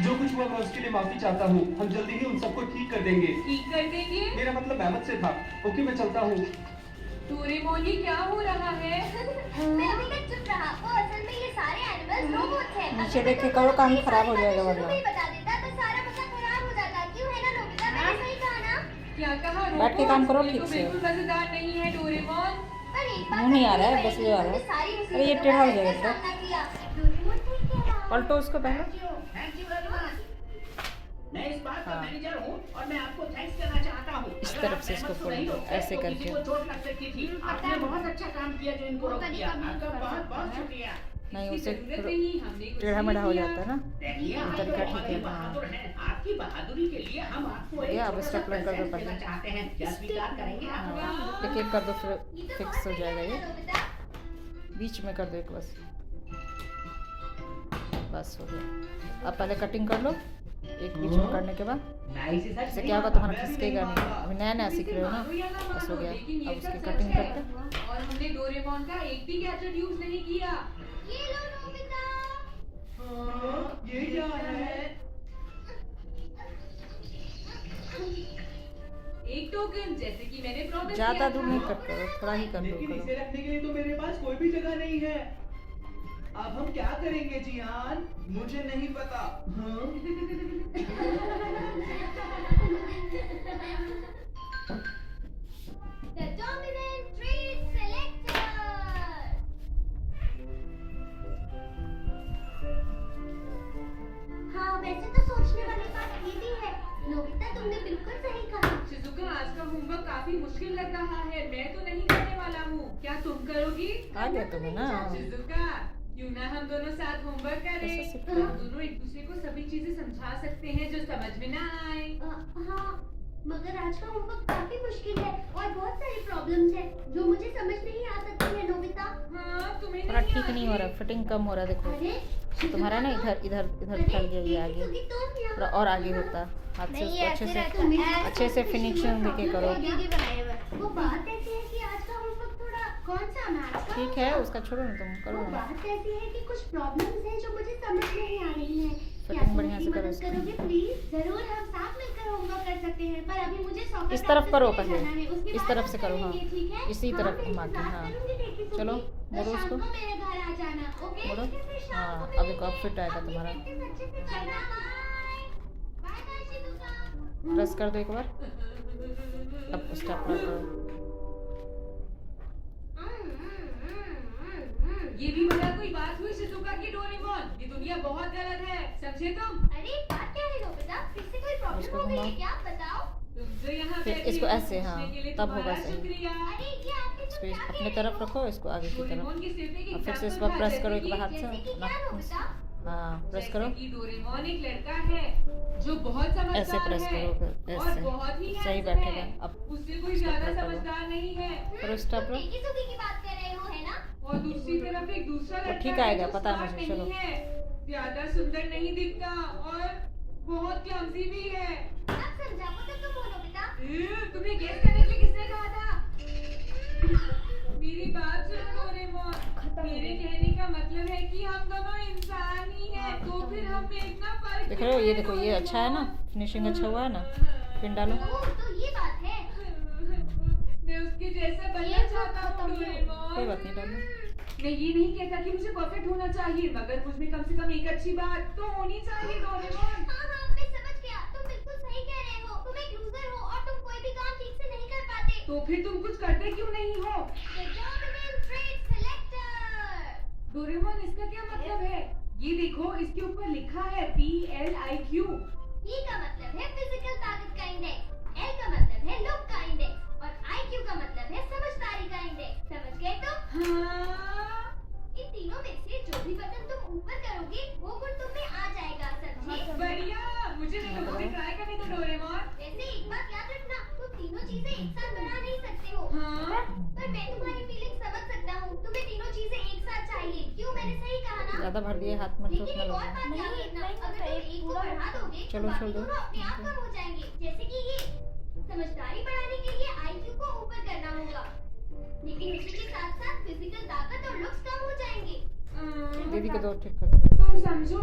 जो कुछ हुआ मैं उसके लिए माफी चाहता हूँ। हम जल्दी ही उन सबको ठीक कर देंगे। ठीक कर देंगे? मेरा मतलब अहमद से था। ओके मैं चलता हूँ। डोरेमोन ये क्या हो रहा है? मैं भी ना चुप रहा। वो असल में ये सारे एनिमल्स रोबोट्स हैं। नीचे देख के करो, काम खराब हो जाएगा शुरू वरना। में ही बता देता तो सारा मसला खराब हो जाता। क्यों है ना नोबिता, मैंने सही कहा ना? क्या कहा? बैठ के काम करो ये ठीक तो से। बिल्कुल मजेदार नहीं है डोरेमोन। पर एक बात मुंह नहीं आ रहा है, समझनी बस ये आ रहा है। पड़ेगी, सारी अरे ये मुसीबतों टेढ़ा हो का जाएगा कैसे तो। सामना किया। डोरेमोन ठीक कह रहा है। पलटो उसको पहले। Thank you very much. मैं इस बात का हाँ। मैनेजर हूँ और मैं आपको थैंक्स करना चाहता हूँ। इस अगर तरफ आप से इसको मेहनत फोल्ड नहीं करो, होते ऐसे तो करके। किसी को चोट लग सकती थी। आपने बहुत अच्छा काम किया जो इनको रोक दिया। आपका बहुत बहुत शुक्रिया। नहीं इसकी उसे जरूरत नहीं, हमने कुछ टेढ़ा नहीं मेढ़ा हो किया। जाता है ना। देखिए ये आप तो तरीका बहुत ठीक ही है। बहादुर हैं। आपकी बहादुरी के लिए हम आपको एक ये अब छोटा सा स्टेपलर कर दो प्रेजेंट पहले। देना चाहते हैं। क्या स्वीकार करेंगे आप? हाँ, एक एक कर दो फिर ये तो फिक्स हो बहुत जाएगा। बढ़िया ये है नोबिता। बीच में कर दो एक बस। बस हो गया। अब पहले कटिंग कर लो, एक बीच में करने के बाद। इससे क्या होगा, तुम्हारा खिसकेगा नहीं। अभी नया नया सीख रहे हो ना, बस हो गया। अब उसकी कटिंग करके। और हमने डोरेमोन का एक भी गैजेट यूज नहीं किया। ये लो नोबिता। हाँ, ये क्या है? एक टोकन, जैसे कि मैंने प्रॉमिस किया ज्यादा दूर था। नहीं कट करो, थोड़ा ही कर दो लेकिन करो। इसे रखने के लिए तो मेरे पास कोई भी जगह नहीं है। अब हम क्या करेंगे जियान? मुझे नहीं पता। हाँ? The dominant trait selector. हाँ, वैसे तो सोचने वाली बात ये भी है। नोबिता तुमने बिल्कुल सही कहा। शिजुका, आज का होमवर्क काफी मुश्किल लग रहा है। मैं तो नहीं करने वाला हूँ। क्या तुम करोगी? आ गया तुम्हें ना। शिजुका, क्यों ना हम दोनों साथ होमवर्क करें? कैसे सीख रहे हो? हम दोनों एक दूसरे को सभी चीजें समझा सकते हैं जो समझ में ना आए। हाँ, मगर आज का होमवर्क काफी मुश्किल है और बहुत सारी प्रॉब्लम्स हैं जो मुझे समझ नहीं आ सकती है नोबिता। हाँ, तुम्हें थोड़ा नहीं ठीक नहीं हो रहा, फिटिंग कम हो रहा। देखो अरे तुम्हारा ना इधर इधर इधर फैल गया, ये आगे थोड़ा और आगे होता। हाथ से उसको अच्छे से फिनिशिंग देके करो। वो बात ऐसी है कि आज का होमवर्क थोड़ा कौन सा मैथ्स का? ठीक है, उसका छोड़ो ना, तुम करो वो ना। बात ऐसी है कि कुछ प्रॉब्लम्स हैं जो मुझे समझ नहीं आ रही हैं। क्या फिटिंग तुम बढ़िया मेरी से करो मदद इसकी। करोगे प्लीज? जरूर, हम साथ मिलकर होमवर्क कर सकते हैं, पर अभी मुझे सॉकर इस तरफ प्रैक्टिस करो के लिए पहले, जाना है, उसके इस बाद तरफ हम से करो, हाँ। करेंगे, ठीक है? इसी हाँ, तरफ मैं घुमा के, इंतजार हाँ। करूंगी, देखी सुनी। चलो, तो मोड़ो शाम उसको। को मेरे घर आ जाना, ओके? मोड़ो। फिर शाम हाँ, को अब मिलेंगे। देखो, अब फिट आएगा अपनी तुम्हारा। प्रैक्टिस अच्छे से करना, bye. Bye bye Shizuka. Press कर दो एक बार। अब स्टेपलर करो। ये भी बड़ा कोई बात हुई शिजुका की डोरेमोन? ये दुनिया बहुत गलत है, समझे तुम? अरे बात क्या है नोबिता? फिर से कोई प्रॉब्लम उसको हो गई है घुमाओ। क्या? बताओ। तुम जो यहाँ फिर बैठी इसको हो, ऐसे, हाँ, पूछने के लिए तब होगा तुम्हारा सही। शुक्रिया। अरे ये आपने इसको तो क्या अपने कह तरफ रहे हो? रखो, इसको आगे की तरफ। डोरेमोन की सिर्फ एक अब फिर से एग्जाम्पल इसको था, प्रेस जैसे करो एक कि- बार हाथ से। जैसे कि क्या नोबिता? हाँ, प्रेस जैसे करो। कि डोरेमोन एक लड़का है जो बहुत समझदार ऐसे प्रेस है करो, फिर और ऐसे। बहुत ही सही handsome बैठेगा। है। अब उससे कोई इसको ज्यादा पकड़ लो। समझदार नहीं है। करो तुम स्टेपलर। टेकी सुकी की बात कर रहे हो, है ना? और दूसरी तरफ एक दूसरा लड़का ठीक है आएगा, जो पता है smart मुझे, नहीं चलो। है, ज्यादा सुंदर नहीं दिखता और बहुत क्लमजी भी है। अब समझा वो तो तुम हो नोबिता। तुम्हें गेस करने के लिए किसने कहा था? मेरी बात सुनो डोरेमोन। मेरे कहने का मतलब है कि हम दोनों इंसान ही हैं, तो फिर हम में इतना फर्क देख क्यों रहे हो, ये है, देखो, ये अच्छा है ना, डोरेमोन? फिनिशिंग अच्छा हुआ है ना। पिन डालो। ओह, तो ये बात है। मैं उसके जैसा बनना ये चाहता हूँ खत्म हो। डोरेमोन। कोई बात नहीं, डालो। मैं ये नहीं कहता कि मुझे परफेक्ट होना चाहिए, मगर मुझ में कम से कम एक अच्छी बात तो होनी चाहिए डोरेमोन। हाँ हाँ, मैं समझ गया। तुम बिल्कुल सही कह रहे हो। तुम एक लूजर हो और तुम कोई भी काम ठीक से नहीं कर पाते। तो फिर तुम कुछ करते क्यों नहीं हो? The dominant trait selector. Doraemon, इसका क्या मतलब है? ये देखो, इसके ऊपर लिखा है PLIQ। P का मतलब है फिजिकल ताकत का इंडेक्स, L का मतलब है लुक का इंडेक्स और IQ का मतलब है समझदारी का इंडेक्स। समझ गए तुम? हाँ, इन तीनों में से जो भी बटन तुम ऊपर करोगे वो गुण तुम में आ जाएगा, समझे? बढ़िया। मुझे देखो, मुझे ट्राई करने दो डोरेमोन। वैसे एक बात याद रखना, तुम तीनों चीजें एक साथ बना नहीं सकते हो। हाँ, पर मैं तुम्हारी फीलिंग समझ सकता हूँ। तुम्हें तीनों चीजें एक साथ चाहिए। क्यों, मैंने सही कहा ना? ज्यादा भर दिए, हाथ में चोट लेकिन ना एक लगे। और बात याद रखना, अगर तुम एक को बढ़ा दोगे तो चलो, बाकी छोड़ दो। दोनों अपने आप कम हो जाएंगे। जैसे कि ये समझदारी बढ़ाने के लिए IQ को ऊपर करना होगा, लेकिन उसी के साथ साथ फिजिकल ताकत और लुक्स कम हो जाएंगे। दीदी को दो ठीक कर दो। तुम समझो